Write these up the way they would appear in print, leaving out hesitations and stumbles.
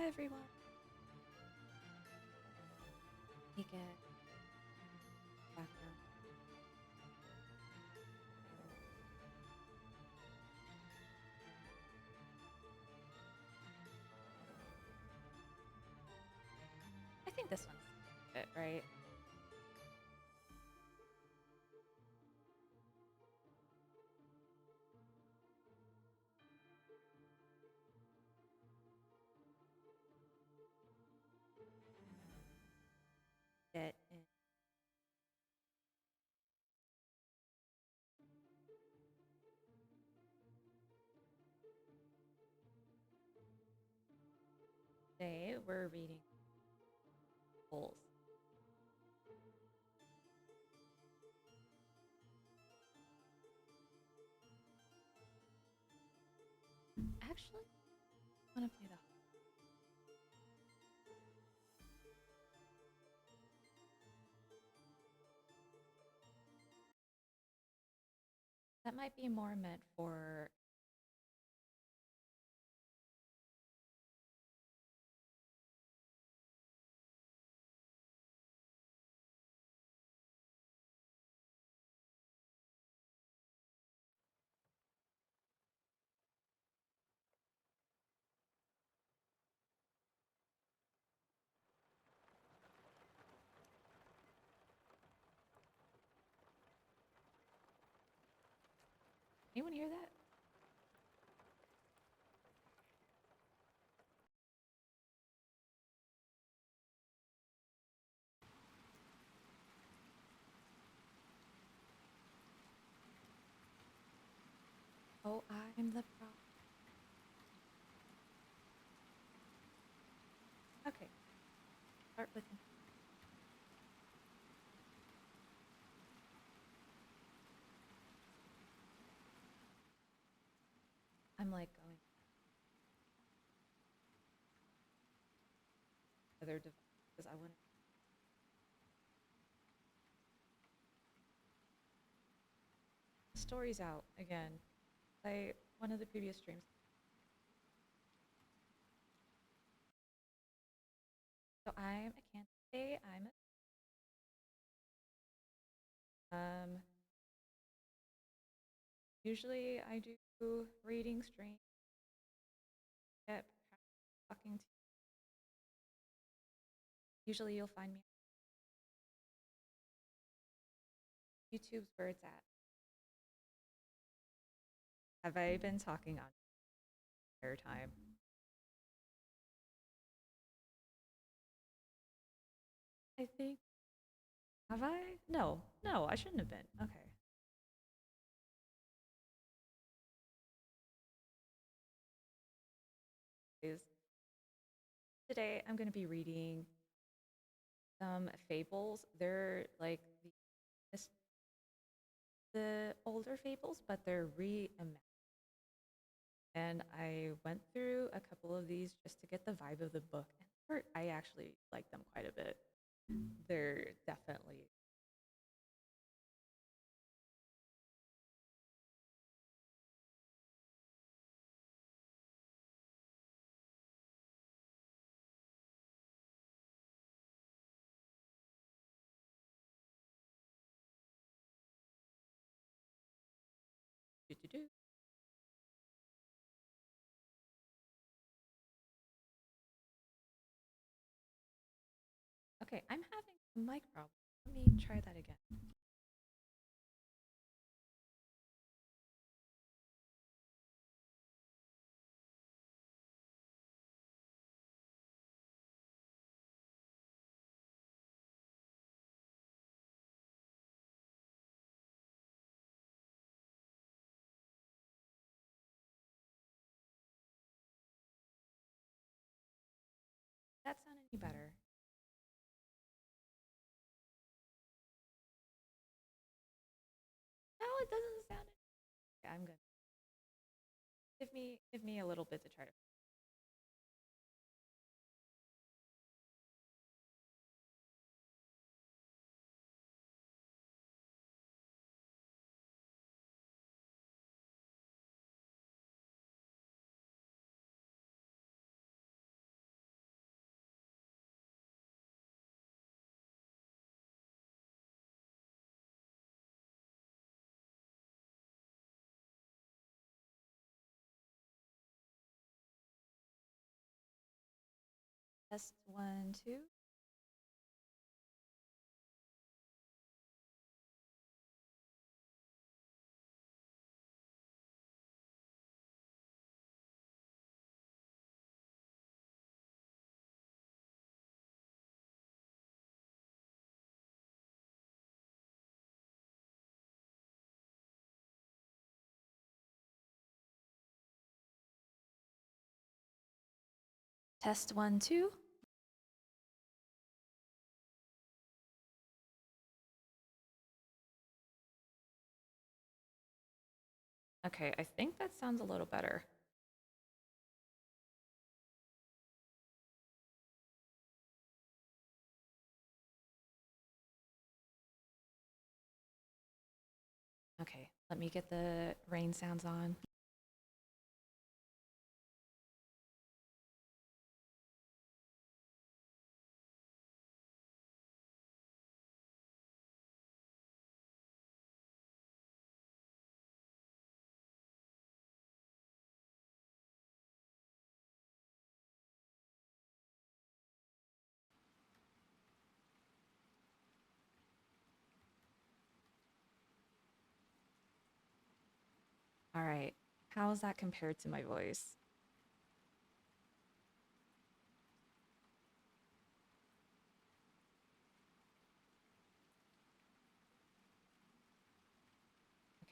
everyone. Take it background. I think this one's it, right? It in. Today we're reading Fables. Actually, I want to play the. That might be more meant for. Anyone hear that? Oh, I'm the pro. Okay, start with. I'm like going other device because I want to. Stories out again. I one of the previous streams. So I'm a candidate. Usually I do reading streams. Get talking to. Usually you'll find me. YouTube's where it's at. Have I been talking on air time? I think. Have I? No, no, I shouldn't have been. Okay. Today I'm going to be reading some fables. They're like the older fables, but they're reimagined. And I went through a couple of these just to get the vibe of the book. And I actually like them quite a bit. They're definitely. Do. Okay, I'm having a mic problem. Let me try that again. That sound any better? No, it doesn't sound. Okay, I'm good. Give me a little bit to try to. Test one, two. Test one, two. Okay, I think that sounds a little better. Okay, let me get the rain sounds on. All right, how is that compared to my voice?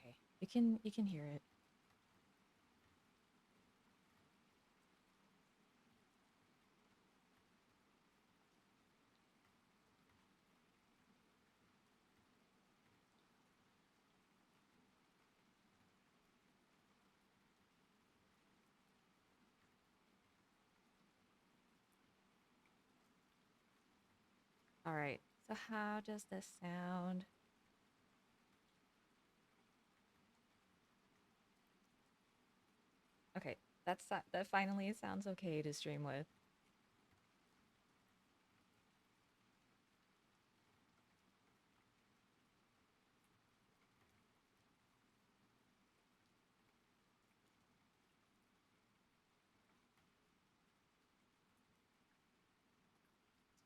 Okay, you can hear it. All right, so how does this sound? Okay, that finally sounds okay to stream with.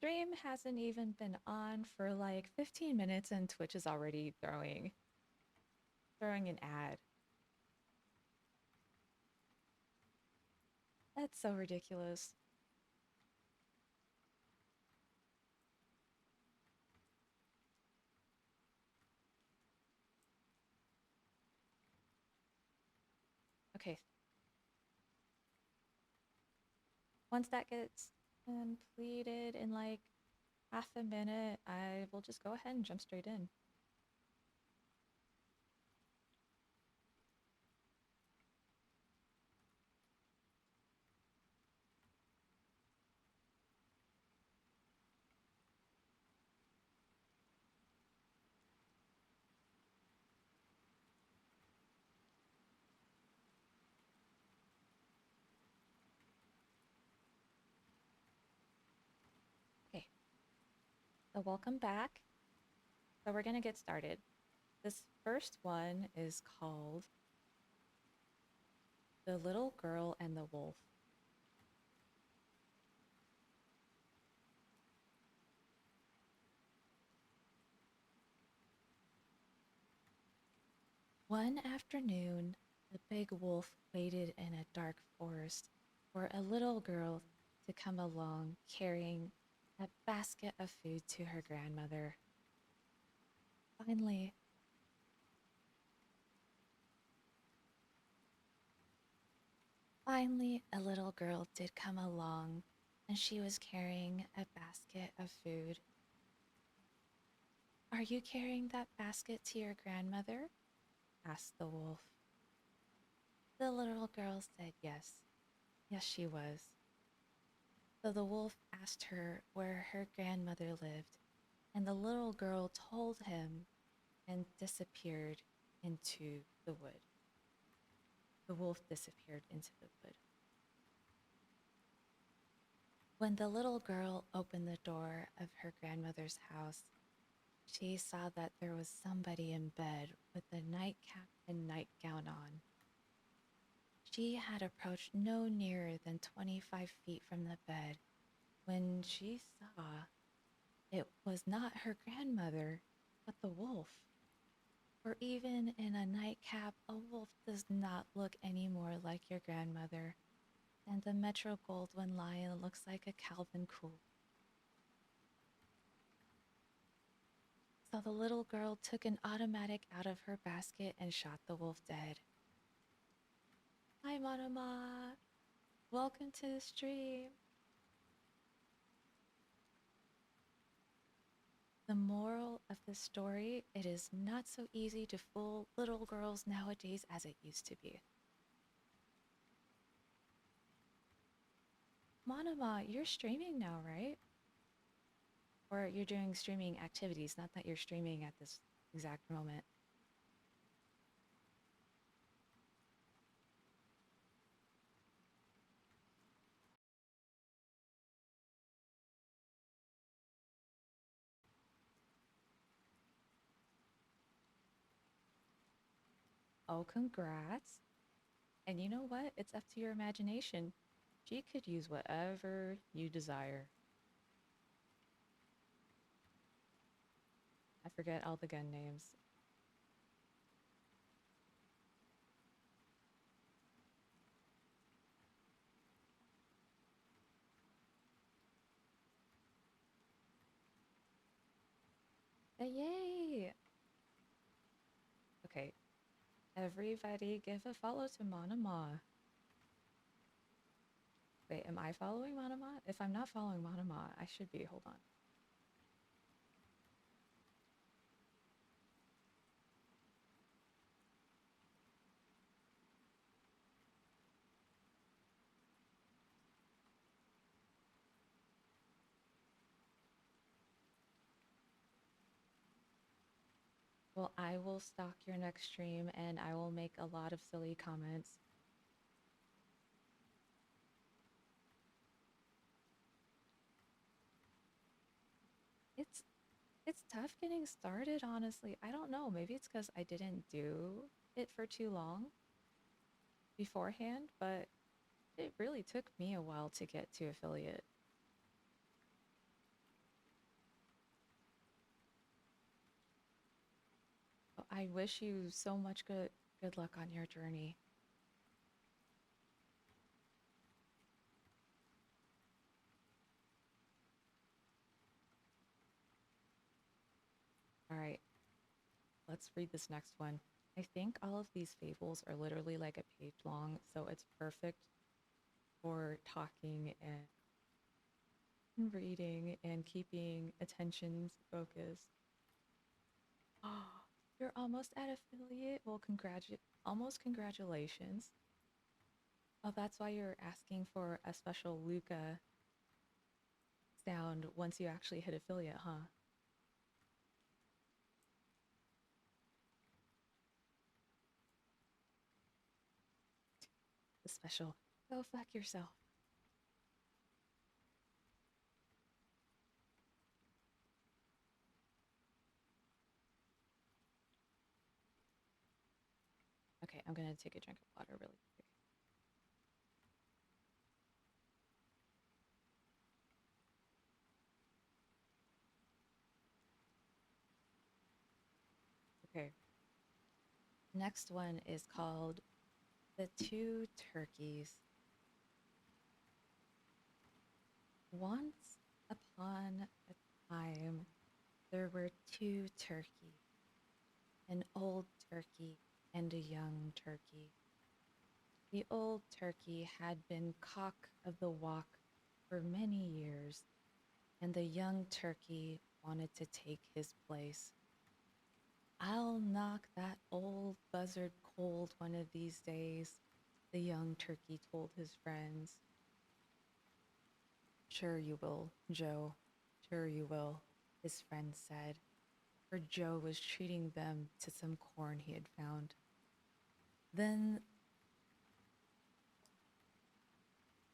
Stream hasn't even been on for like 15 minutes and Twitch is already throwing an ad. That's so ridiculous. Okay, once that gets completed in like half a minute, I will just go ahead and jump straight in. Okay, so welcome back. So we're gonna get started. This first one is called The Little Girl and the Wolf. One afternoon, the big wolf waited in a dark forest for a little girl to come along carrying a basket of food to her grandmother. Finally, finally, a little girl did come along, and she was carrying a basket of food. Are you carrying that basket to your grandmother? Asked the wolf. The little girl said yes. Yes, she was. So the wolf asked her where her grandmother lived, and the little girl told him and disappeared into the wood. The wolf disappeared into the wood. When the little girl opened the door of her grandmother's house, she saw that there was somebody in bed with a nightcap and nightgown on. She had approached no nearer than 25 feet from the bed when she saw it was not her grandmother, but the wolf. For even in a nightcap, a wolf does not look any more like your grandmother, and the Metro Goldwyn lion looks like a Calvin Cool. So the little girl took an automatic out of her basket and shot the wolf dead. Hi, Manama. Welcome to the stream. The moral of the story, it is not so easy to fool little girls nowadays as it used to be. Manama, you're streaming now, right? Or you're doing streaming activities, not that you're streaming at this exact moment. Oh, congrats. And you know what? It's up to your imagination. She could use whatever you desire. I forget all the gun names. Yay! Okay, everybody give a follow to Manama. Wait, am I following Manama? If I'm not following Manama, I should be. Hold on. Well, I will stalk your next stream and I will make a lot of silly comments. It's it's tough getting started, honestly. I don't know. Maybe it's because I didn't do it for too long beforehand, but it really took me a while to get to affiliate. I wish you so much good luck on your journey. All right, let's read this next one. I think all of these fables are literally like a page long, so it's perfect for talking and reading and keeping attention focused. Oh, you're almost at affiliate. Well, almost congratulations. Oh, that's why you're asking for a special Luca sound once you actually hit affiliate, huh? The special. Go fuck yourself. Okay, I'm gonna take a drink of water really quick. Okay. Next one is called The Two Turkeys. Once upon a time, there were two turkeys, an old turkey and a young turkey. The old turkey had been cock of the walk for many years, and the young turkey wanted to take his place. I'll knock that old buzzard cold one of these days, the young turkey told his friends. Sure you will, Joe. Sure you will, his friend said, for Joe was treating them to some corn he had found. Then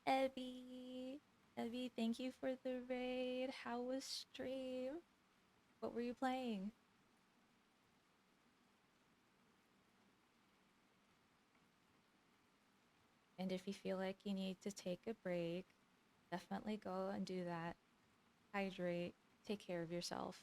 Ebby, thank you for the raid. How was stream? What were you playing? And if you feel like you need to take a break, Definitely go and do that. Hydrate, take care of yourself.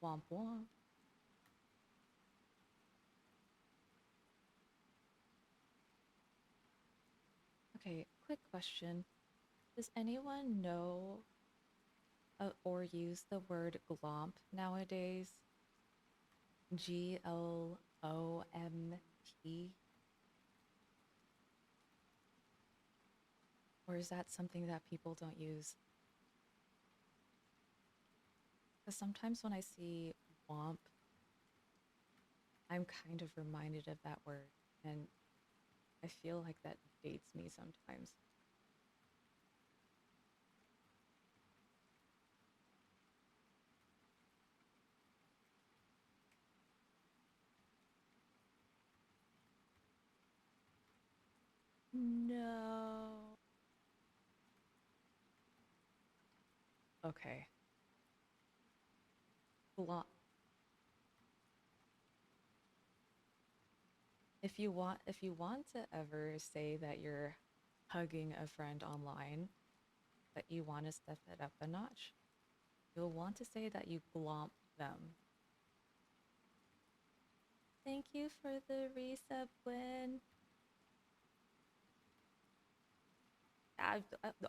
Womp womp. Okay, quick question. Does anyone know or use the word glomp nowadays? GLOMP? Or is that something that people don't use? Because sometimes when I see womp, I'm kind of reminded of that word. And I feel like that dates me sometimes. No. Okay. Glomp. If you want to ever say that you're hugging a friend online, but you want to step it up a notch, you'll want to say that you glomp them. Thank you for the resub, Gwen.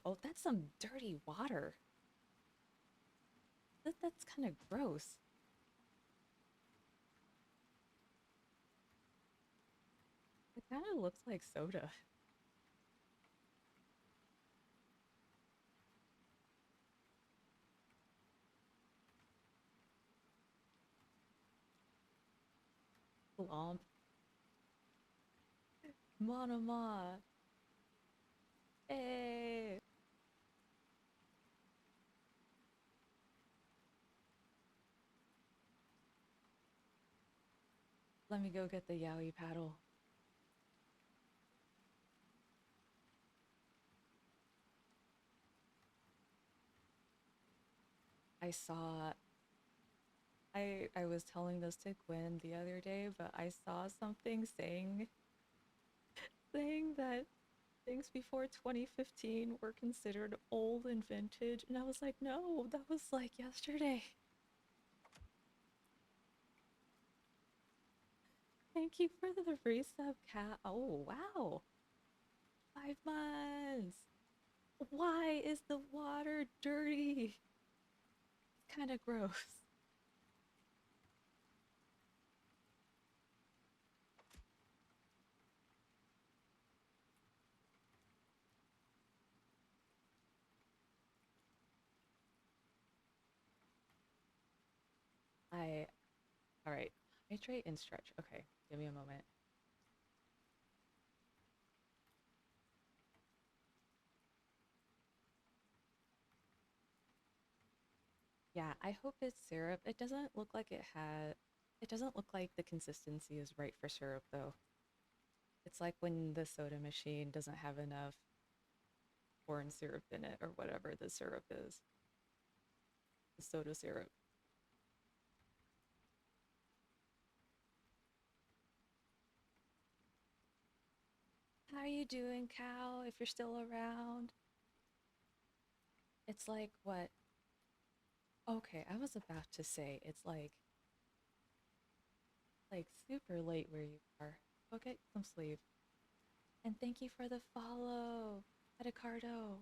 Oh, that's some dirty water. That's kind of gross. It kind of looks like soda. Glomp. Monoma. Hey. Let me go get the yaoi paddle. I saw I was telling this to Gwen the other day, but I saw something saying that things before 2015 were considered old and vintage, and I was like, no, that was like yesterday. Thank you for the resub, cat. Oh wow, 5 months. Why is the water dirty? It's kind of gross. I All right. Hydrate and stretch. Okay, give me a moment. Yeah, I hope it's syrup. It doesn't look like it doesn't look like the consistency is right for syrup though. It's like when the soda machine doesn't have enough corn syrup in it or whatever the syrup is, the soda syrup. How are you doing, cow? If you're still around, it's like what? Okay, I was about to say it's like super late where you are. Go get some sleep. And thank you for the follow, Edicardo.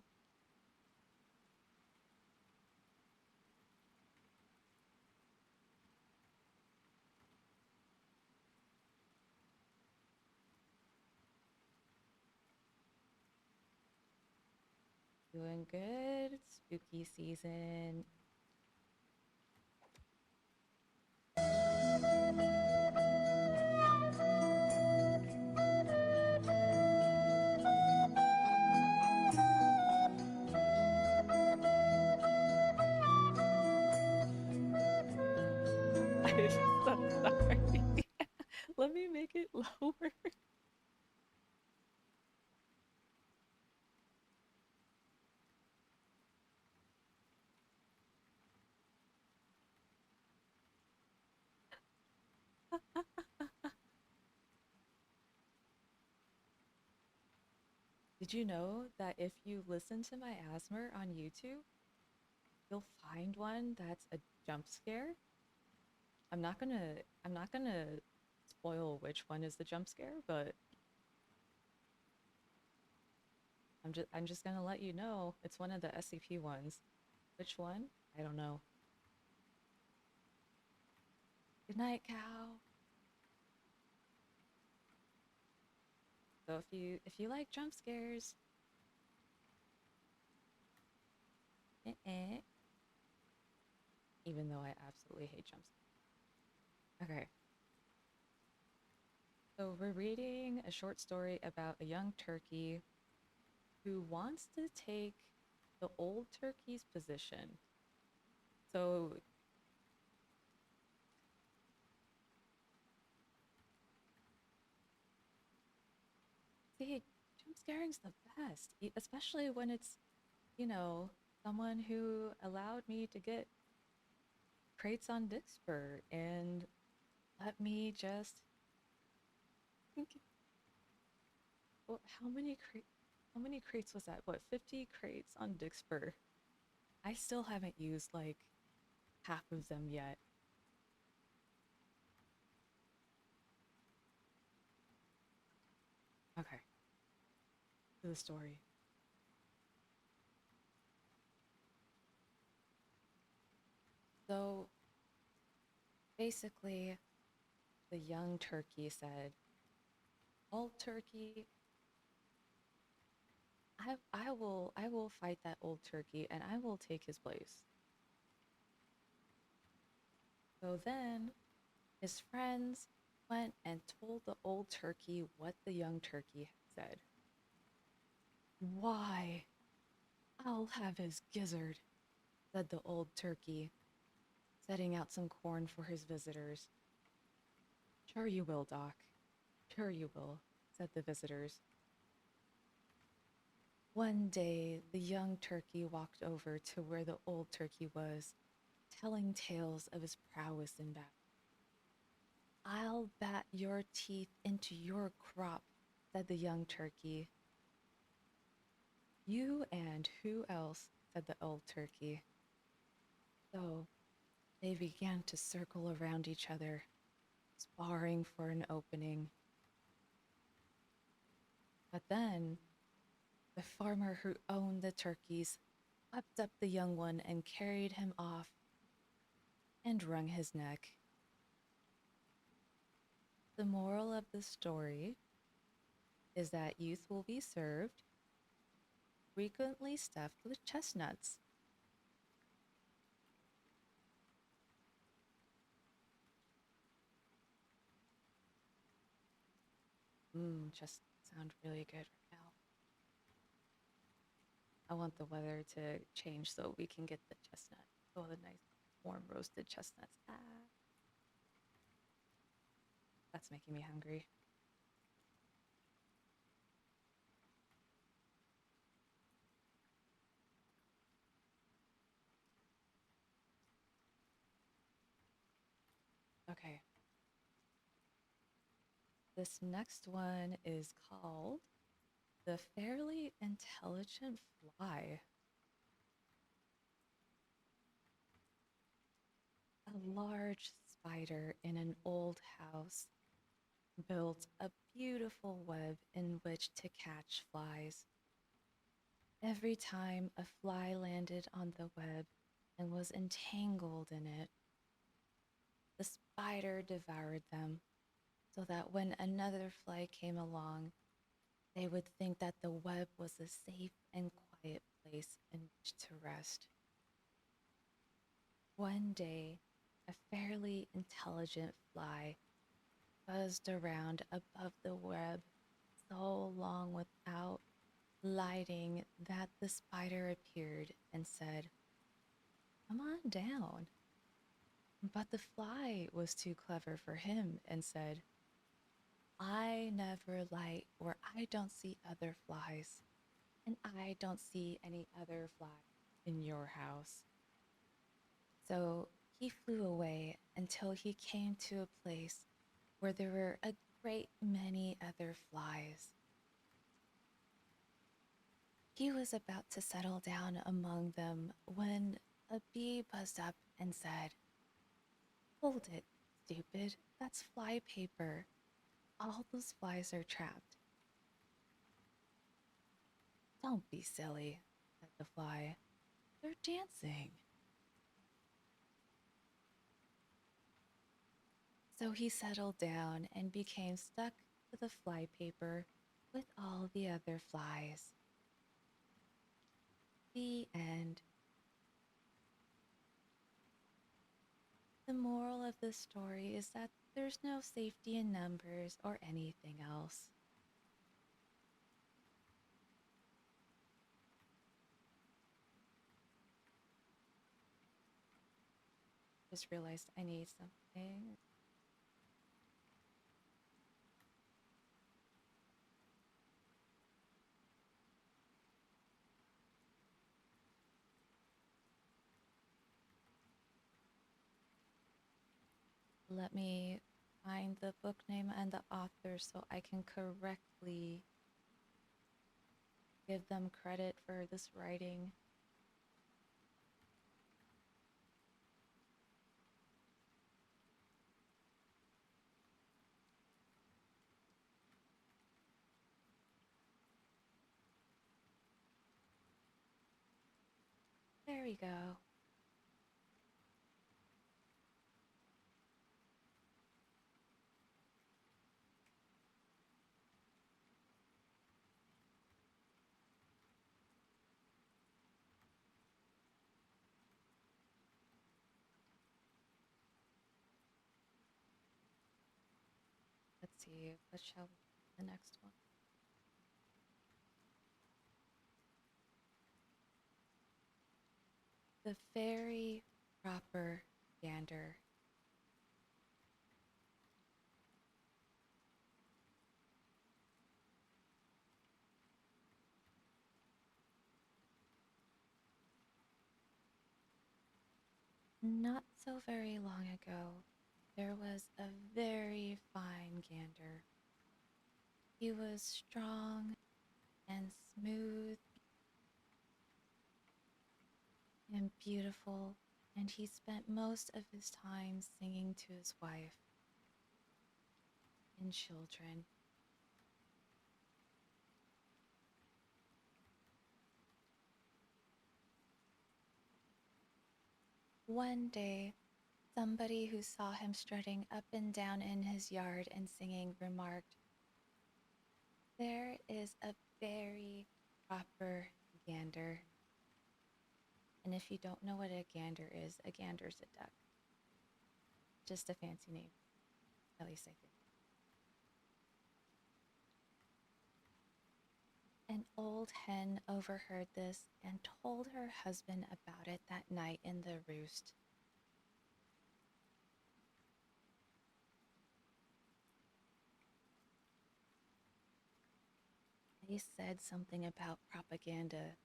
Doing good. Spooky season. I'm so sorry. Let me make it lower. Did you know that if you listen to my asthma on YouTube, you'll find one that's a jump scare? I'm not gonna spoil which one is the jump scare, but I'm just gonna let you know it's one of the SCP ones. Which one? I don't know. Good night, cow. So if you like jump scares, eh, even though I absolutely hate jump scares. Okay, so we're reading a short story about a young turkey who wants to take the old turkey's position. So, see, jump scaring's the best, especially when it's, you know, someone who allowed me to get crates on Dixper and let me just what, how many crates was that? What, 50 crates on Dixper? I still haven't used like half of them yet. Okay, to the story. So basically, the young turkey said, "Old turkey, I will fight that old turkey and I will take his place." So then his friends went and told the old turkey what the young turkey had said. "Why, I'll have his gizzard," said the old turkey, setting out some corn for his visitors. "Sure you will, Doc. Sure you will," said the visitors. One day, the young turkey walked over to where the old turkey was, telling tales of his prowess in battle. "I'll bat your teeth into your crop," said the young turkey. "You and who else?" said the old turkey. So they began to circle around each other, sparring for an opening. But then the farmer who owned the turkeys swept up the young one and carried him off and wrung his neck. The moral of the story is that youth will be served, frequently stuffed with chestnuts. Chestnuts sound really good right now. I want the weather to change so we can get the chestnut. Oh, the nice warm roasted chestnuts. Ah, that's making me hungry. Okay, this next one is called The Fairly Intelligent Fly. A large spider in an old house built a beautiful web in which to catch flies. Every time a fly landed on the web and was entangled in it, the spider devoured them, so that when another fly came along, they would think that the web was a safe and quiet place in which to rest. One day, a fairly intelligent fly buzzed around above the web so long without lighting that the spider appeared and said, "Come on down." But the fly was too clever for him and said, "I never light where I don't see other flies, and I don't see any other flies in your house." So he flew away until he came to a place where there were a great many other flies. He was about to settle down among them when a bee buzzed up and said, "Hold it, stupid, that's fly paper. All those flies are trapped." "Don't be silly," said the fly. "They're dancing." So he settled down and became stuck to the fly paper with all the other flies. The end. The moral of this story is that there's no safety in numbers or anything else. Just realized I need something. Let me find the book name and the author so I can correctly give them credit for this writing. There we go. Let's see, what shall we do the next one? The very proper gander. Not so very long ago, there was a very fine gander. He was strong and smooth and beautiful, and he spent most of his time singing to his wife and children. One day, somebody who saw him strutting up and down in his yard and singing remarked, "There is a very proper gander." And if you don't know what a gander's a duck. Just a fancy name, at least I think. An old hen overheard this and told her husband about it that night in the roost. They said something about propaganda.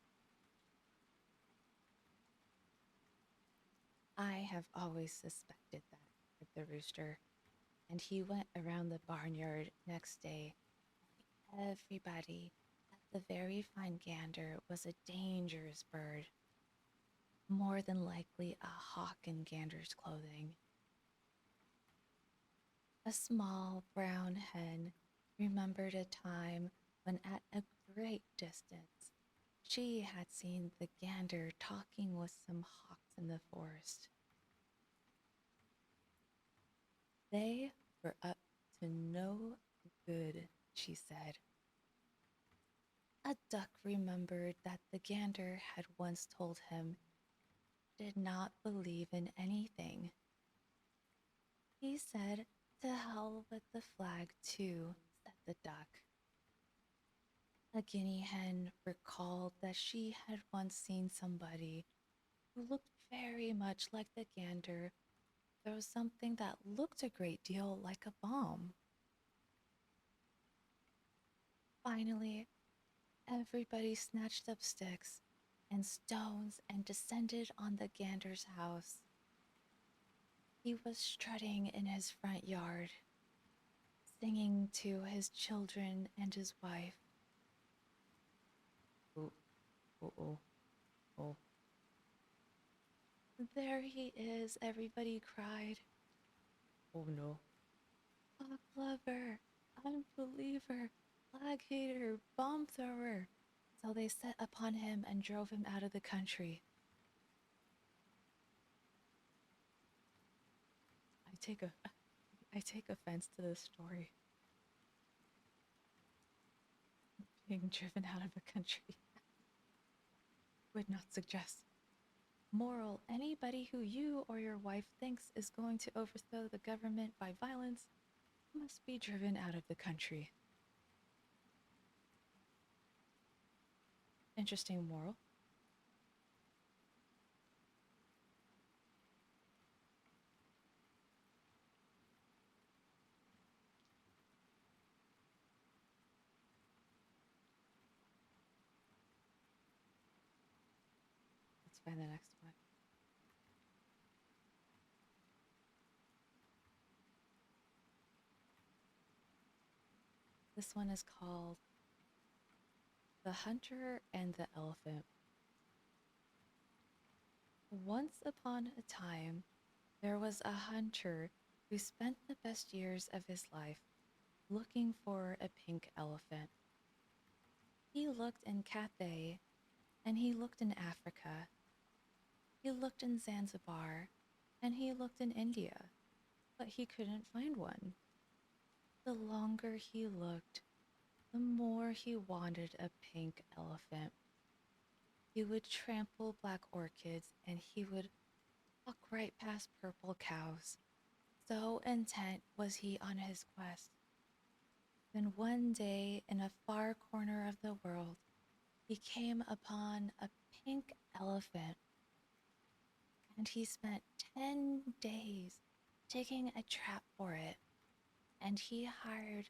"I have always suspected that," said the rooster, and he went around the barnyard next day, telling everybody that the very fine gander was a dangerous bird, more than likely a hawk in gander's clothing. A small brown hen remembered a time when, at a great distance, she had seen the gander talking with some hawks in the forest. They were up to no good, she said. A duck remembered that the gander had once told him he did not believe in anything. He said, "To hell with the flag, too," said the duck. A guinea hen recalled that she had once seen somebody who looked very much like the gander throw something that looked a great deal like a bomb. Finally, everybody snatched up sticks and stones and descended on the gander's house. He was strutting in his front yard. singing to his children and his wife. Oh, oh, oh, oh. There he is, everybody cried. Oh no. Fuck lover, unbeliever, flag hater, bomb thrower. So they set upon him and drove him out of the country. I take a I take offense to this story. Being driven out of a country. Would not suggest. Moral: anybody who you or your wife thinks is going to overthrow the government by violence must be driven out of the country. Interesting moral. Let's find the next one. This one is called The Hunter and the Elephant. Once upon a time, there was a hunter who spent the best years of his life looking for a pink elephant. He looked in Cathay, and he looked in Africa. He looked in Zanzibar, and he looked in India, but he couldn't find one. The longer he looked, the more he wanted a pink elephant. He would trample black orchids and he would walk right past purple cows. So intent was he on his quest. Then one day, in a far corner of the world, he came upon a pink elephant, and he spent 10 days digging a trap for it, and he hired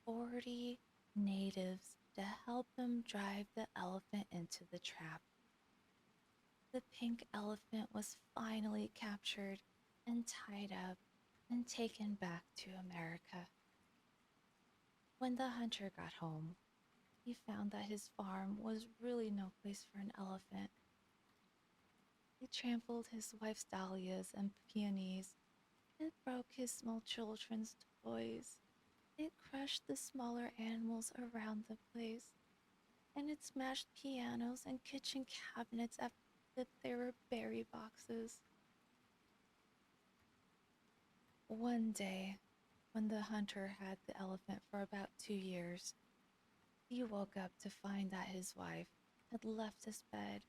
40 natives to help him drive the elephant into the trap. The pink elephant was finally captured and tied up and taken back to America. When the hunter got home, he found that his farm was really no place for an elephant. It trampled his wife's dahlias and peonies. It broke his small children's toys. It crushed the smaller animals around the place. And it smashed pianos and kitchen cabinets after that they were berry boxes. One day, when the hunter had the elephant for about 2 years, he woke up to find that his wife had left his bed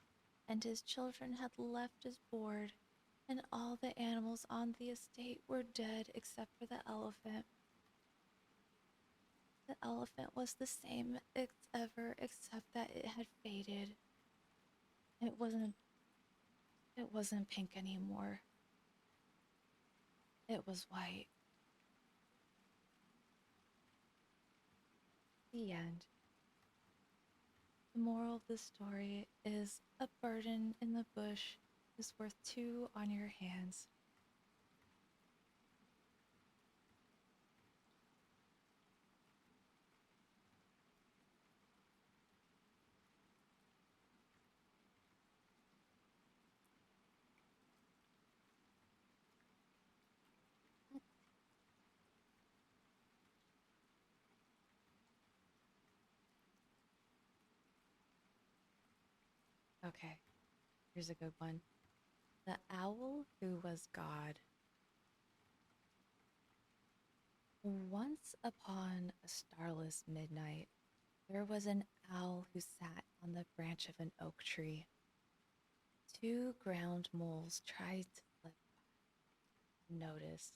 and his children had left his board, and all the animals on the estate were dead except for the elephant. The elephant was the same as ever except that it had faded. It wasn't it wasn't pink anymore. It was white. The end. The moral of the story is a burden in the bush is worth two on your hands. Okay, here's a good one. The Owl Who Was God. Once upon a starless midnight, there was an owl who sat on the branch of an oak tree. Two ground moles tried to slip by, noticed.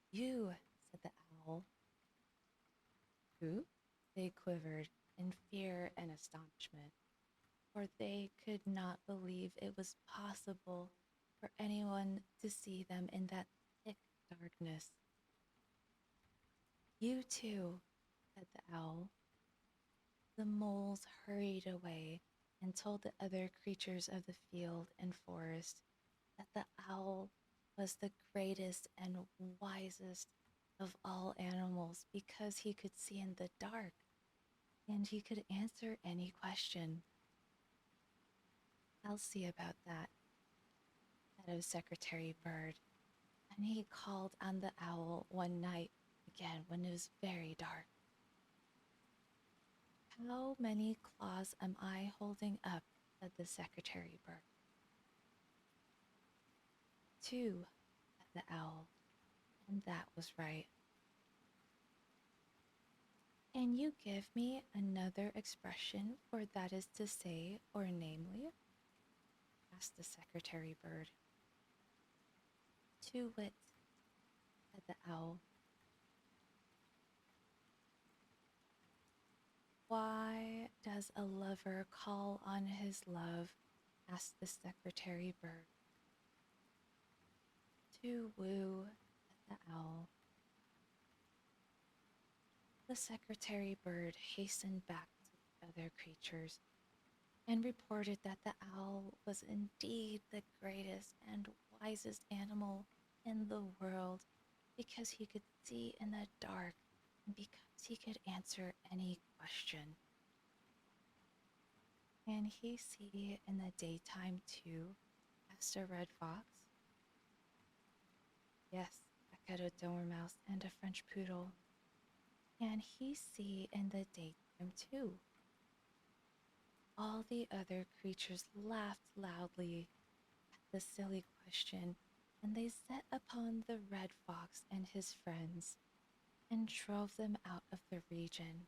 You, said the owl. Who? They quivered in fear and astonishment, for they could not believe it was possible for anyone to see them in that thick darkness. You too, said the owl. The moles hurried away and told the other creatures of the field and forest that the owl was the greatest and wisest of all animals because he could see in the dark and he could answer any question. I'll see about that, said Secretary Bird, and he called on the owl one night again when it was very dark. How many claws am I holding up? Said the Secretary Bird. Two, said the owl, and that was right. Can you give me another expression for that is to say, or namely? Asked the Secretary Bird. To wit, said the owl. Why does a lover call on his love? Asked the Secretary Bird. To woo, said the owl. The Secretary Bird hastened back to the other creatures and reported that the owl was indeed the greatest and wisest animal in the world because he could see in the dark and because he could answer any question. Can he see in the daytime too? Asked a red fox. Yes, echoed a dormouse and a French poodle. Can he see in the daytime too? All the other creatures laughed loudly at the silly question, and they set upon the red fox and his friends and drove them out of the region.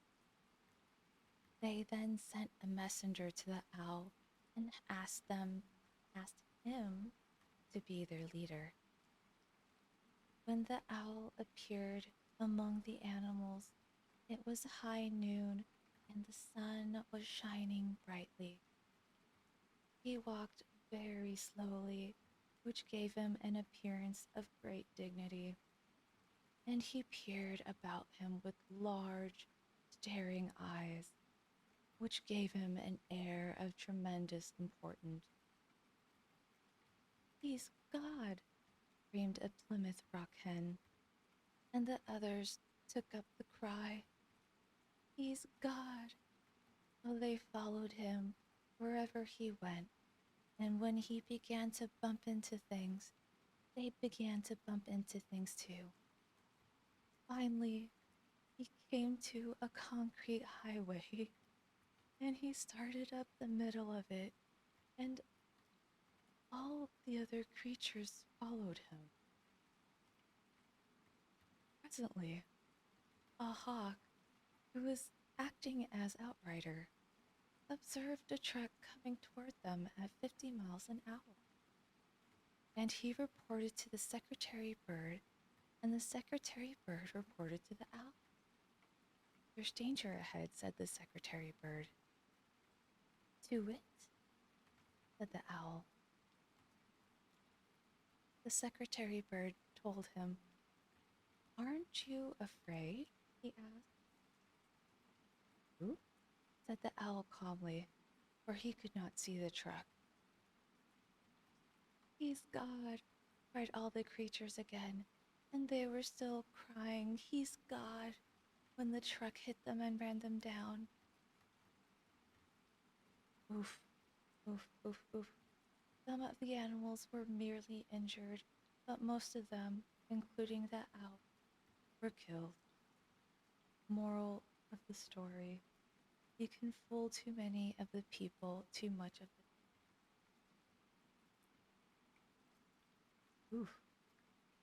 They then sent a messenger to the owl and asked him to be their leader. When the owl appeared among the animals, it was high noon and the sun was shining brightly. He walked very slowly, which gave him an appearance of great dignity, and he peered about him with large, staring eyes, which gave him an air of tremendous importance. He's God, screamed a Plymouth Rock hen, and the others took up the cry, He's God. So they followed him wherever he went, and when he began to bump into things, they began to bump into things too. Finally, he came to a concrete highway, and he started up the middle of it, and all the other creatures followed him. Presently, a hawk, who was acting as outrider, observed a truck coming toward them at 50 miles an hour. And he reported to the Secretary Bird, and the Secretary Bird reported to the owl. There's danger ahead, said the Secretary Bird. To wit, said the owl. The Secretary Bird told him, Aren't you afraid? He asked. Who? Said the owl calmly, for he could not see the truck. He's God, cried all the creatures again, and they were still crying, He's God, when the truck hit them and ran them down. Oof, oof, oof, oof. Some of the animals were merely injured, but most of them, including the owl, were killed. Moral of the story: you can fool too many of the people too much of the oof,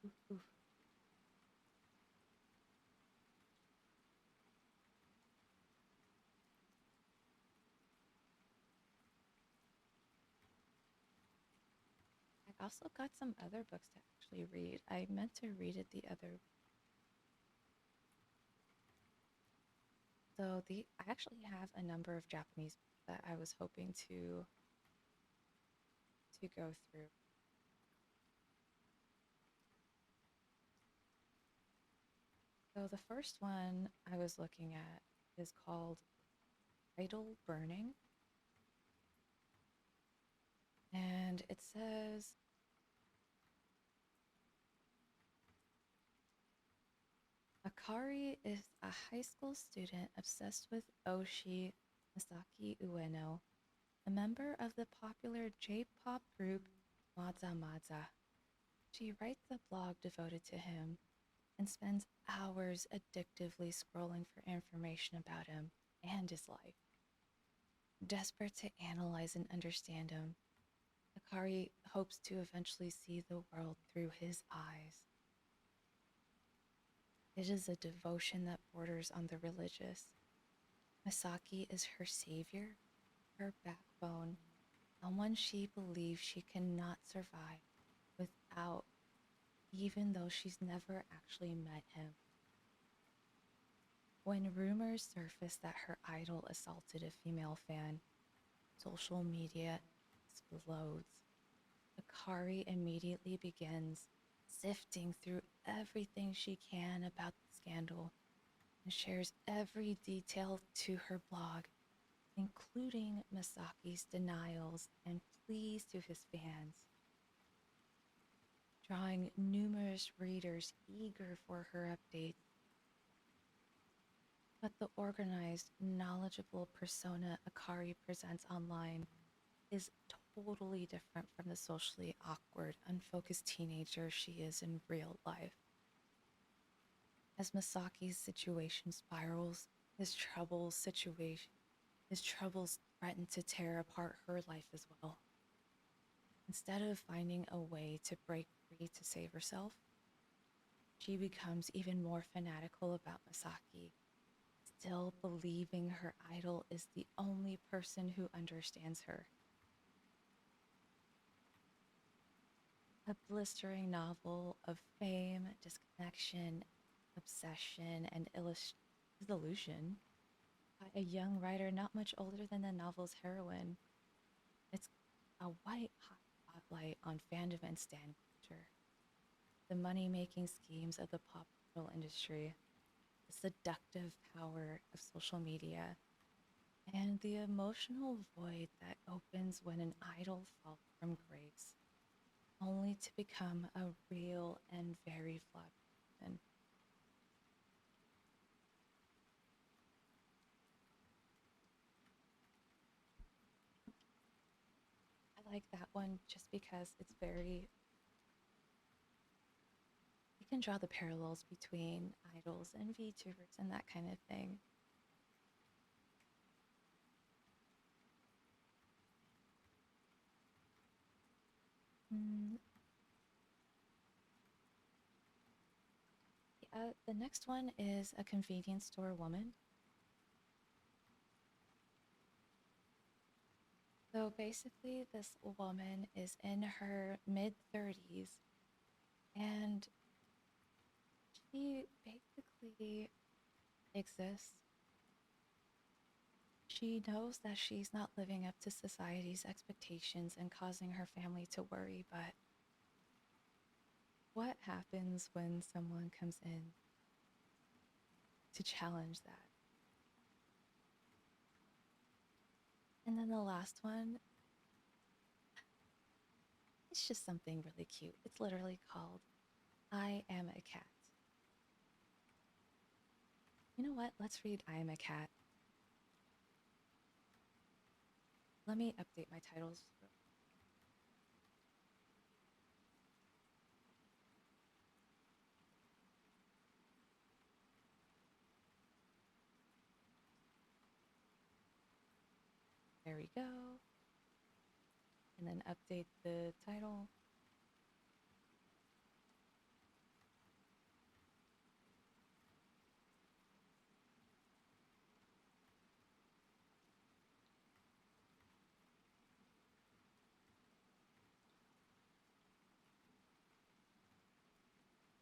oof, oof. I also got some other books to actually read. I meant to read it the other. So I actually have a number of Japanese books that I was hoping to go through. So the first one I was looking at is called Idle Burning. And it says Akari is a high school student obsessed with Oshi Misaki Ueno, a member of the popular J-pop group Maza Maza. She writes a blog devoted to him and spends hours addictively scrolling for information about him and his life. Desperate to analyze and understand him, Akari hopes to eventually see the world through his eyes. It is a devotion that borders on the religious. Misaki is her savior, her backbone, someone she believes she cannot survive without, even though she's never actually met him. When rumors surface that her idol assaulted a female fan, social media explodes. Akari immediately begins sifting through everything she can about the scandal and shares every detail to her blog, including Masaki's denials and pleas to his fans, drawing numerous readers eager for her updates. But the organized, knowledgeable persona Akari presents online is totally different from the socially awkward, unfocused teenager she is in real life. As Masaki's situation spirals, his troubles threaten to tear apart her life as well. Instead of finding a way to break free to save herself, she becomes even more fanatical about Masaki, still believing her idol is the only person who understands her. A blistering novel of fame, disconnection, obsession, and disillusion by a young writer not much older than the novel's heroine. It's a white hot spotlight on fandom and stan culture, the money making schemes of the pop cultural industry, the seductive power of social media, and the emotional void that opens when an idol falls from grace, only to become a real and very flawed person. I like that one just because it's very, you can draw the parallels between idols and VTubers and that kind of thing. Mm, the next one is a convenience store woman. So basically, this woman is in her mid 30s and she basically exists. She knows that she's not living up to society's expectations and causing her family to worry, but what happens when someone comes in to challenge that? And then the last one, it's just something really cute. It's literally called I Am a Cat. You know what? Let's read I Am a Cat. Let me update my titles. There we go. And then update the title.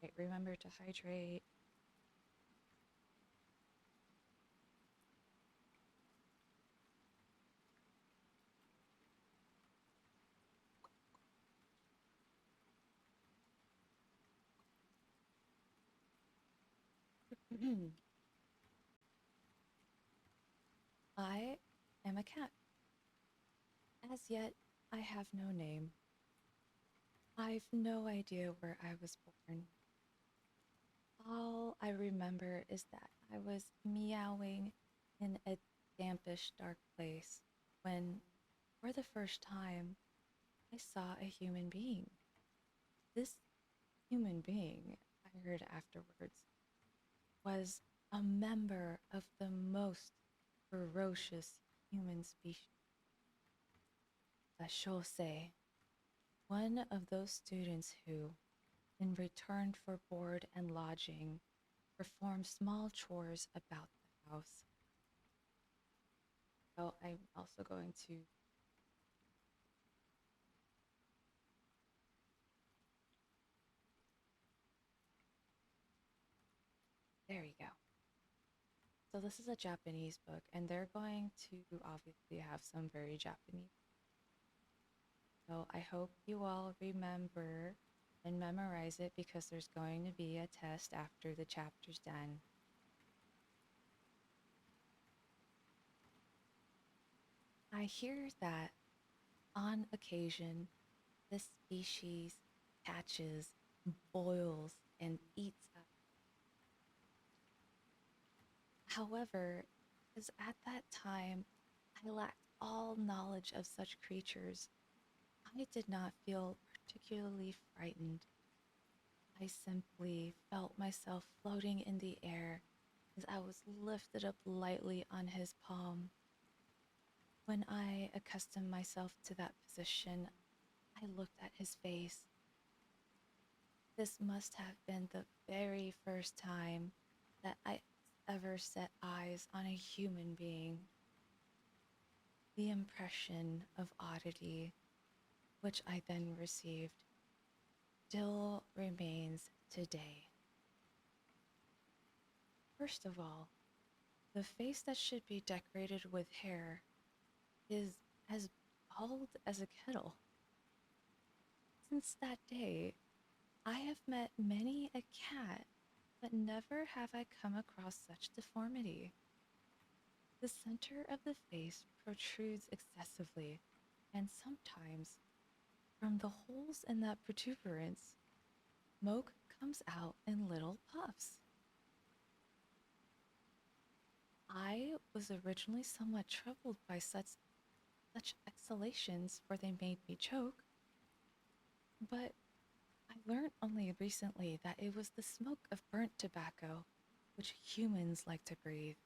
Right, remember to hydrate. I am a cat. As yet, I have no name. I've no idea where I was born. All I remember is that I was meowing in a dampish, dark place when, for the first time, I saw a human being. This human being, I heard afterwards, was a member of the most ferocious human species, a Shosei, one of those students who, in return for board and lodging, perform small chores about the house. So I'm also going to, there you go. So this is a Japanese book, and they're going to obviously have some very Japanese. So I hope you all remember and memorize it because there's going to be a test after the chapter's done. I hear that on occasion, this species catches, boils, and eats up. However, as at that time I lacked all knowledge of such creatures, I did not feel particularly frightened. I simply felt myself floating in the air as I was lifted up lightly on his palm. When I accustomed myself to that position, I looked at his face. This must have been the very first time that I ever set eyes on a human being. The impression of oddity which I then received still remains today. First of all, the face that should be decorated with hair is as bald as a kettle. Since that day, I have met many a cat, but never have I come across such deformity. The center of the face protrudes excessively, and sometimes, from the holes in that protuberance, smoke comes out in little puffs. I was originally somewhat troubled by such exhalations, for they made me choke, but I learned only recently that it was the smoke of burnt tobacco, which humans like to breathe.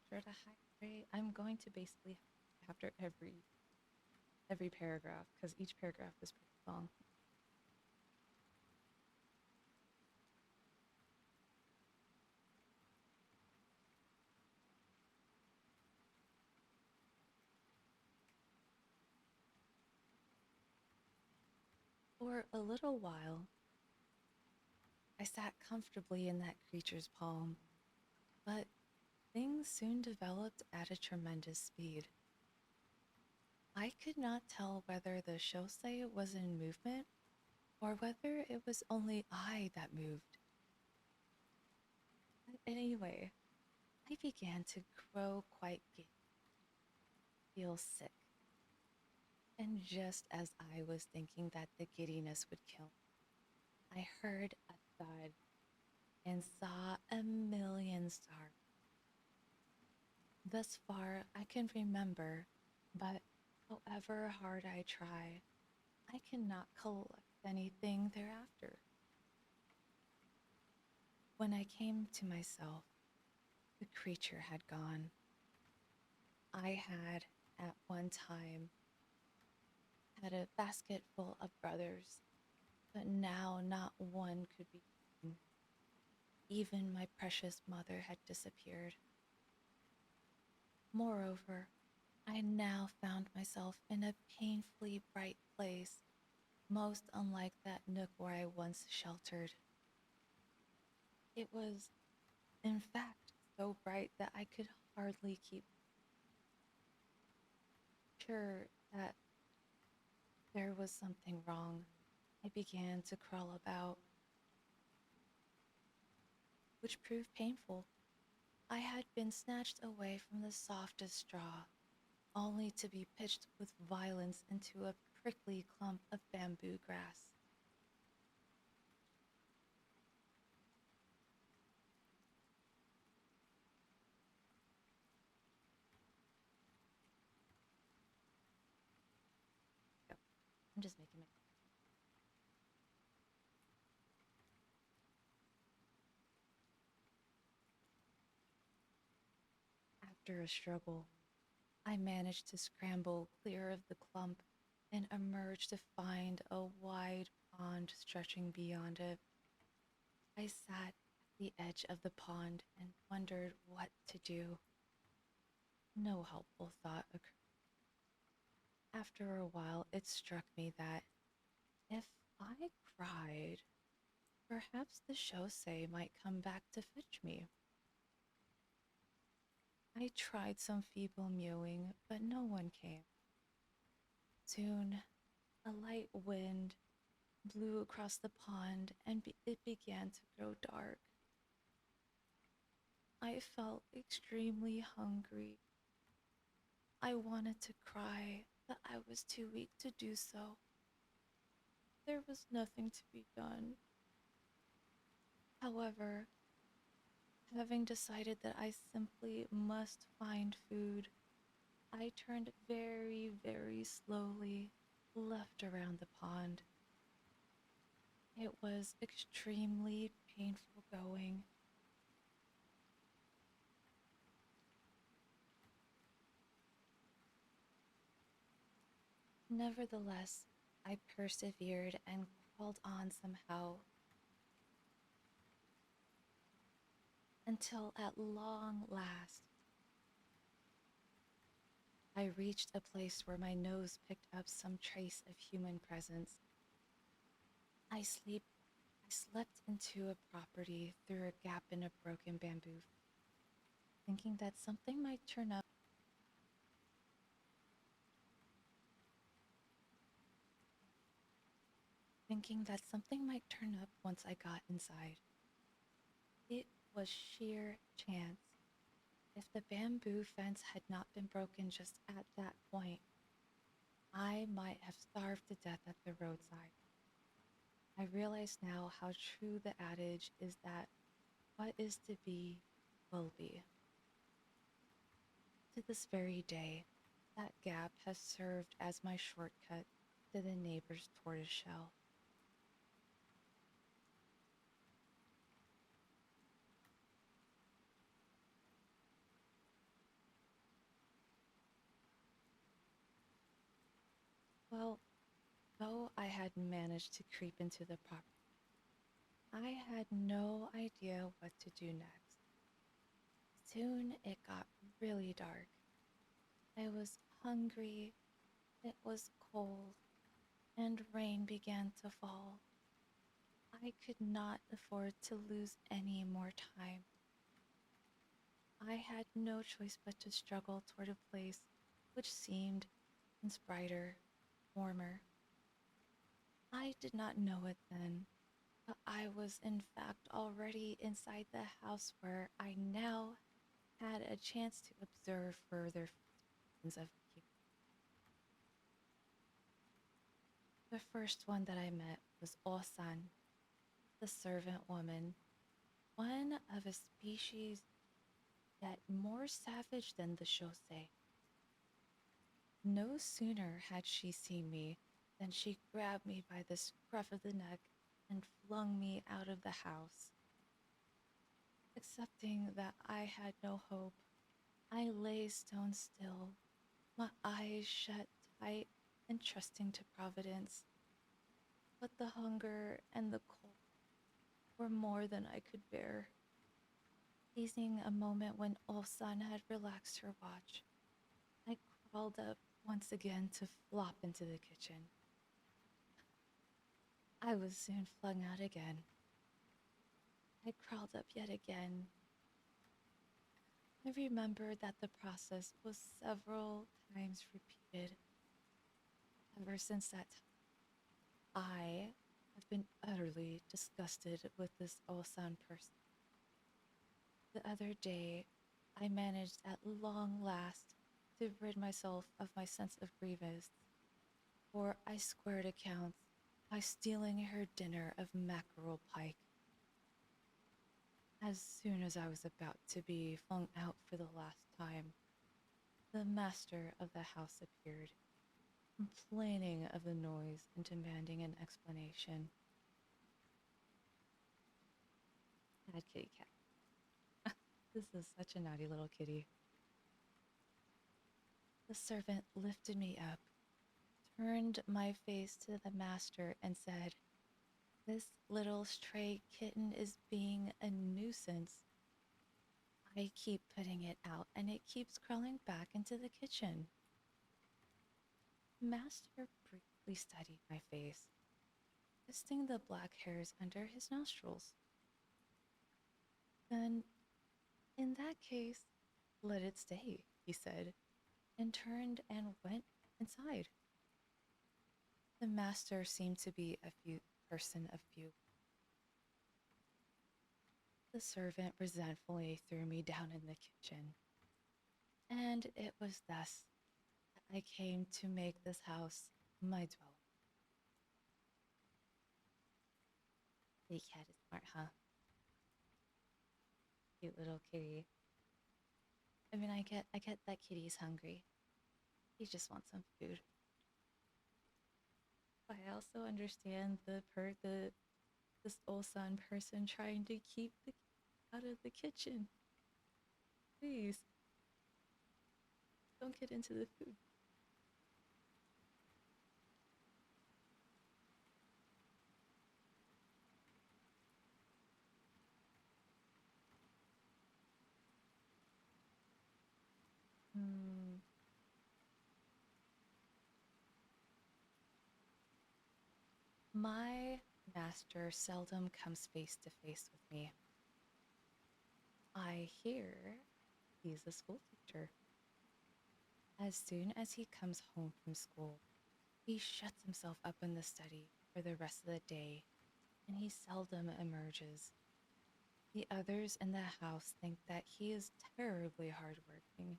Sure to hydrate. I'm going to basically after every paragraph because each paragraph is pretty long. For a little while, I sat comfortably in that creature's palm, but things soon developed at a tremendous speed. I could not tell whether the Shosei was in movement or whether it was only I that moved. But anyway, I began to grow quite giddy, feel sick, and just as I was thinking that the giddiness would kill me, I heard a thud and saw a million stars. Thus far, I can remember, but however hard I try, I cannot collect anything thereafter. When I came to myself, the creature had gone. I had, at one time, had a basket full of brothers, but now not one could be seen. Even my precious mother had disappeared. Moreover, I now found myself in a painfully bright place, most unlike that nook where I once sheltered. It was, in fact, so bright that I could hardly keep sure that there was something wrong. I began to crawl about, which proved painful. I had been snatched away from the softest straw, only to be pitched with violence into a prickly clump of bamboo grass. Go. I'm just making my. After a struggle, I managed to scramble clear of the clump and emerge to find a wide pond stretching beyond it. I sat at the edge of the pond and wondered what to do. No helpful thought occurred. After a while, it struck me that if I cried, perhaps the Shosei might come back to fetch me. I tried some feeble mewing, but no one came. Soon, a light wind blew across the pond and it began to grow dark. I felt extremely hungry. I wanted to cry, but I was too weak to do so. There was nothing to be done. However, having decided that I simply must find food, I turned very, very slowly left around the pond. It was extremely painful going. Nevertheless, I persevered and crawled on somehow until at long last I reached a place where my nose picked up some trace of human presence. I sleep I slept into a property through a gap in a broken bamboo, thinking that something might turn up, thinking that something might turn up once I got inside. It was sheer chance. If the bamboo fence had not been broken just at that point, I might have starved to death at the roadside. I realize now how true the adage is that what is to be will be. To this very day, that gap has served as my shortcut to the neighbor's tortoiseshell. Well, though I had managed to creep into the property, I had no idea what to do next. Soon it got really dark. I was hungry, it was cold, and rain began to fall. I could not afford to lose any more time. I had no choice but to struggle toward a place which seemed once brighter, warmer. I did not know it then, but I was in fact already inside the house where I now had a chance to observe further phases of people. The first one that I met was Osan, the servant woman, one of a species yet more savage than the Shosei. No sooner had she seen me than she grabbed me by the scruff of the neck and flung me out of the house. Accepting that I had no hope, I lay stone still, my eyes shut tight and trusting to Providence. But the hunger and the cold were more than I could bear. Seizing a moment when Olsan had relaxed her watch, I crawled up once again to flop into the kitchen. I was soon flung out again. I crawled up yet again. I remembered that the process was several times repeated. Ever since that time, I have been utterly disgusted with this Osan person. The other day, I managed at long last to rid myself of my sense of grievance, for I squared accounts by stealing her dinner of mackerel pike. As soon as I was about to be flung out for the last time, the master of the house appeared, complaining of the noise and demanding an explanation. Bad kitty cat. This is such a naughty little kitty. The servant lifted me up, turned my face to the master, and said, "This little stray kitten is being a nuisance. I keep putting it out and it keeps crawling back into the kitchen." The master briefly studied my face, twisting the black hairs under his nostrils. "Then, in that case, let it stay," he said, and turned and went inside. The master seemed to be a few person of few. The servant resentfully threw me down in the kitchen, and it was thus that I came to make this house my dwelling. The cat is smart, huh? Cute little kitty. I mean, I get that kitty's hungry. He just wants some food. But I also understand the this Ulsan person trying to keep the cat out of the kitchen. Please don't get into the food. Hmm. My master seldom comes face to face with me. I hear he's a school teacher. As soon as he comes home from school, he shuts himself up in the study for the rest of the day, and he seldom emerges. The others in the house think that he is terribly hardworking.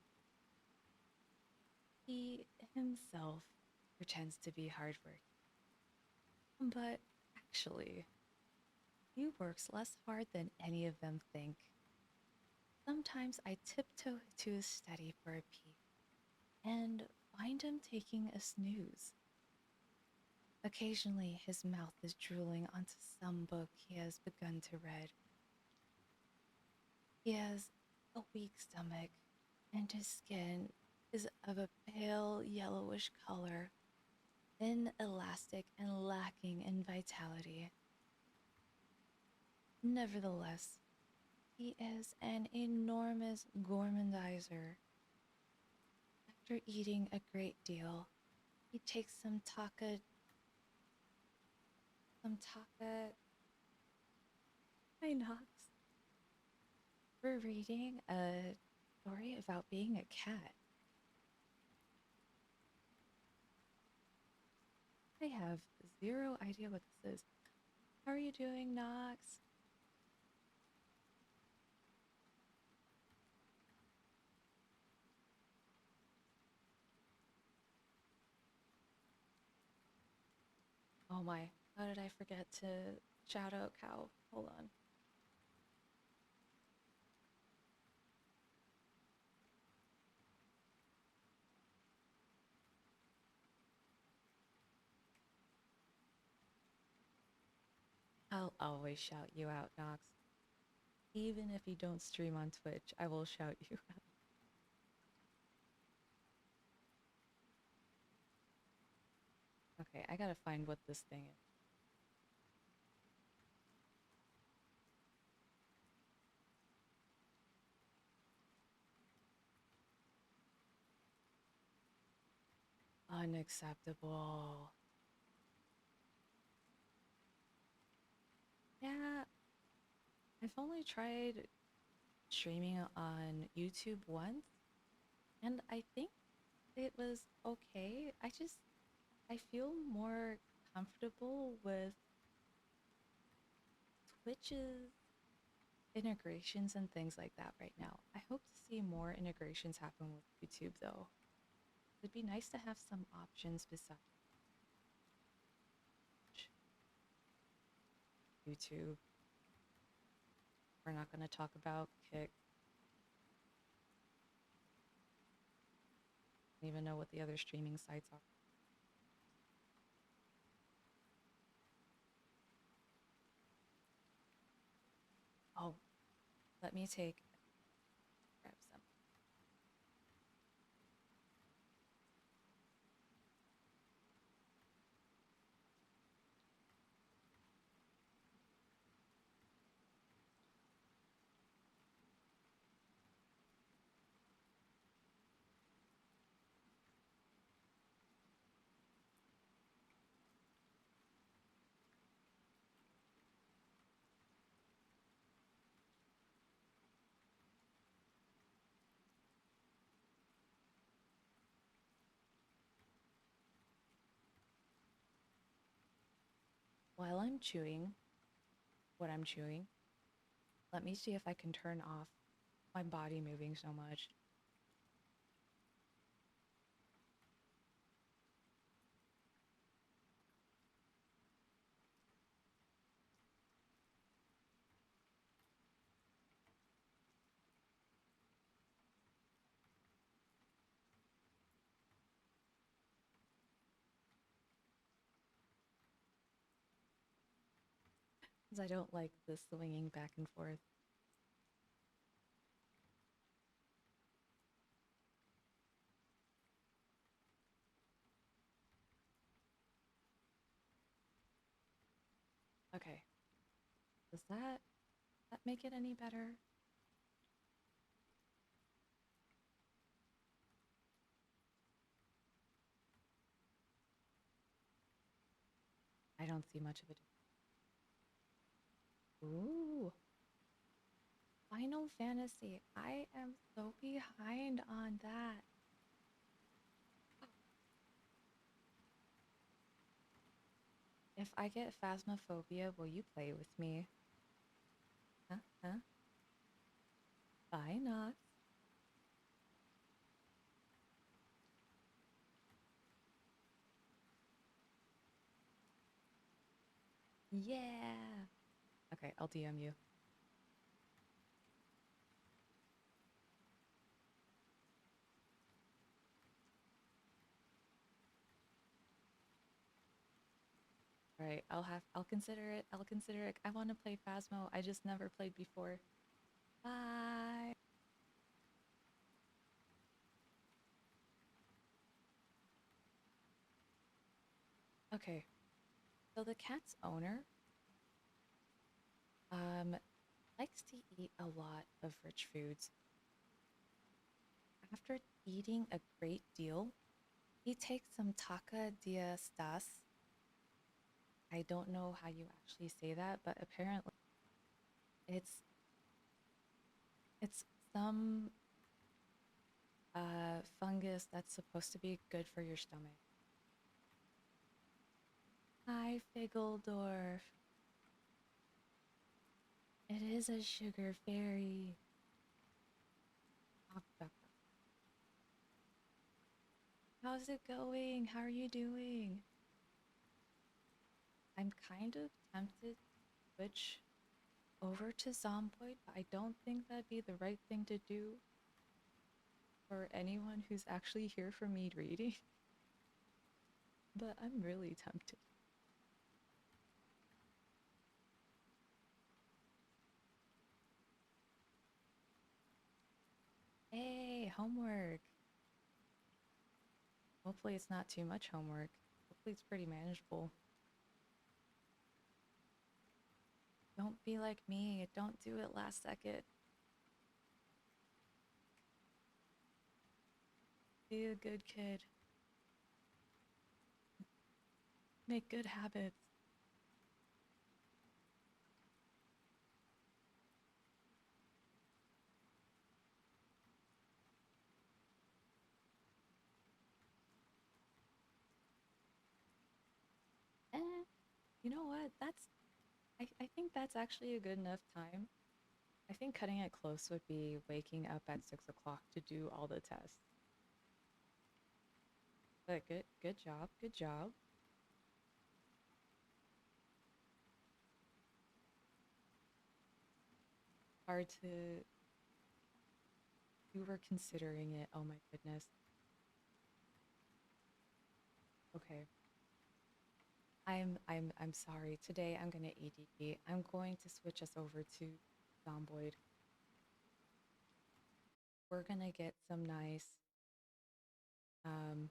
He himself pretends to be hardworking, but actually, he works less hard than any of them think. Sometimes I tiptoe to his study for a peek and find him taking a snooze. Occasionally, his mouth is drooling onto some book he has begun to read. He has a weak stomach, and his skin is of a pale yellowish color, inelastic and lacking in vitality. Nevertheless, he is an enormous gourmandizer. After eating a great deal, he takes some taka. Hi, Knox. We're reading a story about being a cat. I have zero idea what this is. How are you doing, Knox? Oh my, how did I forget to shout out Cow? Hold on. I'll always shout you out, Knox. Even if you don't stream on Twitch, I will shout you out. Okay, I gotta find what this thing is. Unacceptable. Yeah, I've only tried streaming on YouTube once, and I think it was okay. I feel more comfortable with Twitch's integrations and things like that right now. I hope to see more integrations happen with YouTube though. It'd be nice to have some options besides YouTube. We're not going to talk about Kick. I don't even know what the other streaming sites are. Oh, let me grab some. While I'm chewing what I'm chewing, let me see if I can turn off my body moving so much. 'Cause I don't like the swinging back and forth. Okay. Does that make it any better? I don't see much of a difference. Ooh, Final Fantasy. I am so behind on that. If I get phasmophobia, will you play with me? Huh? Huh? Bye, Knox. Yeah. Okay, I'll DM you. All right, I'll consider it. I'll consider it. I want to play Phasmo. I just never played before. Bye. Okay. So the cat's owner likes to eat a lot of rich foods. After eating a great deal, he takes some taca de estas. I don't know how you actually say that, but apparently it's it's some fungus that's supposed to be good for your stomach. Hi, Figgledorf. It is a sugar fairy. How's it going? How are you doing? I'm kind of tempted to switch over to Zomboid, but I don't think that'd be the right thing to do for anyone who's actually here for me reading. But I'm really tempted. Hey, homework. Hopefully it's not too much homework. Hopefully it's pretty manageable. Don't be like me. Don't do it last second. Be a good kid. Make good habits. Eh, you know what? I think that's actually a good enough time I think cutting it close would be waking up at 6 o'clock to do all the tests. But good job, good job. Hard to. You were considering it. Oh my goodness. Okay. I'm sorry. Today I'm gonna ADD. I'm going to switch us over to Zomboid. We're gonna get some nice um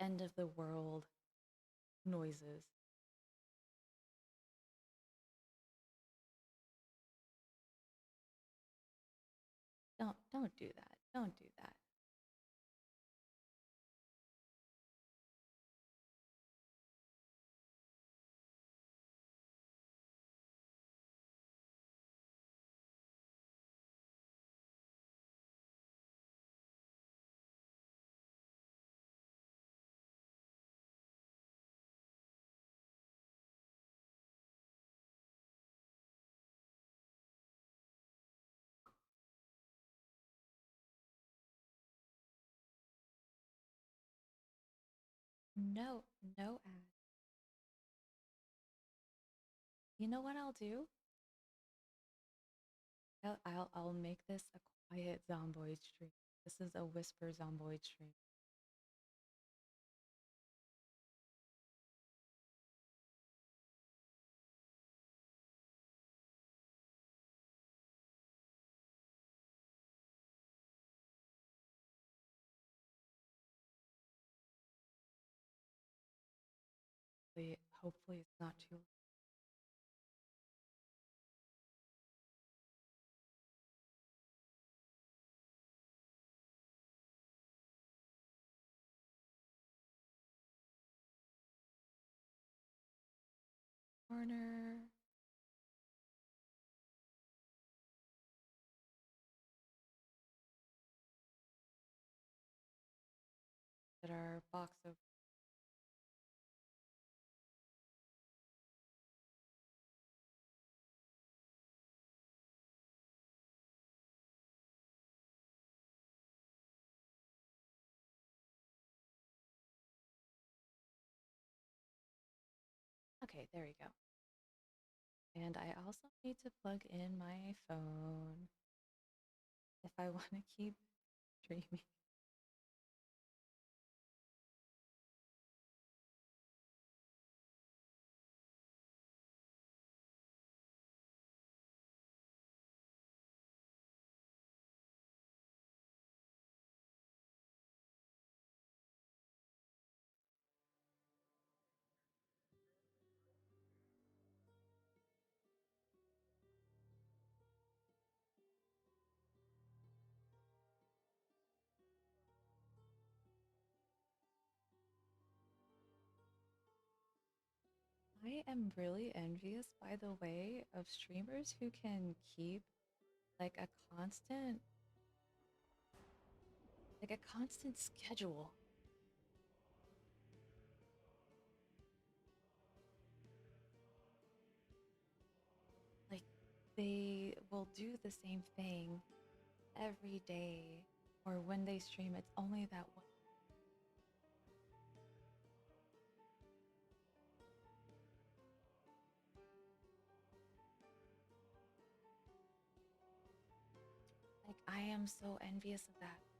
end of the world noises. Don't do that. Don't do that. No, no ad. You know what I'll do? I'll make this a quiet Zomboid stream. This is a whisper Zomboid stream. Hopefully it's not too. Corner. That our box of. Okay, there you go. And I also need to plug in my phone if I want to keep streaming. I am really envious, by the way, of streamers who can keep like a constant schedule. Like they will do the same thing every day, or when they stream, it's only that one. Like I am so envious of that.